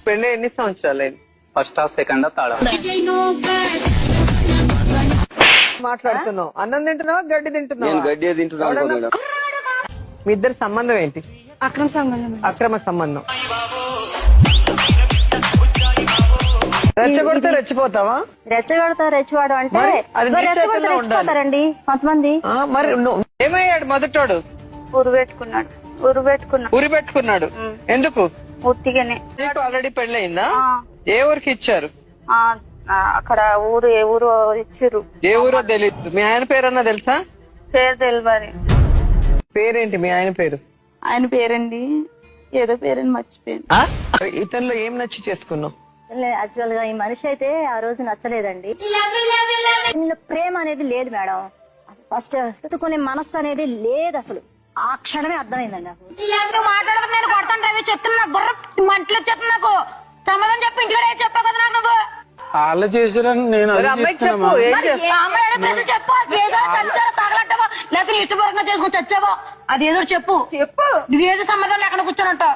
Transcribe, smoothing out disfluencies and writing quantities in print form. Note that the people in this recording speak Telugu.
పెళ్లి ఎన్ని సంవత్సరాలు ఫస్ట్ సెకండ్ థర్డ్ మాట్లాడుతున్నావు? అన్నం తింటున్నావా గడ్డి నేను తింటున్నావా? గడ్డి తింటున్నాను మేడం. మీ ఇద్దరి సంబంధం ఏంటి? అక్రమ సంబంధం. అక్రమ సంబంధం. రెచ్చగొడితే రెచ్చిపోతావా? రెచ్చవాడు అంటే మరి అది నీ చేతుల్లో ఉండాలి. రెచ్చిపోతారండి కొంతమంది. మరి ఏమయ్యాడు మొదటోడు? ఊరు పెట్టుకున్నాడు. ఉరి పెట్టుకున్నాడు. ఎందుకు? ఉత్తిగానే. నీకు ఆల్రెడీ పెళ్ళయిందా? ఏ ఊరికి ఇచ్చారు? అక్కడ ఏ ఊరు ఇచ్చిర్రు. ఏ ఊరో తెలియదు. మీ ఆయన పేరన్నా తెలుసా? పేరు తెలియదు. పేరేంటి మీ ఆయన పేరు? ఆయన పేరండి ఏదో పేరని మర్చిపోయింది. ఇతనిలో ఏం నచ్చి చేసుకున్నావు? యాక్చువల్ గా ఈ మనిషి అయితే ఆ రోజు నచ్చలేదండి. ప్రేమ అనేది లేదు మేడం. ఫస్ట్ కొనే మనస్సు అనేది లేదు అసలు. ఆ క్షణమే అర్థమైందండి నాకు. మాట్లాడక నేను కొడతాను రవి చెప్తున్నా. బుర్ర మంటలు వచ్చేస్తుంది నాకు. సమాధానం చెప్పి ఇంట్లో చెప్పా కదా నాకు నువ్వు. వాళ్ళు చేసారని నేను అమ్మాయికి చెప్పు. ఏం చేస్తావు? చెప్పు తగలట్టవో లేకపోతే ఇష్టపూర్వకంగా చేసుకుని చచ్చావో అదేదో చెప్పు. నువ్వేది సమాధానం ఎక్కడ కూర్చొని ఉంటావు.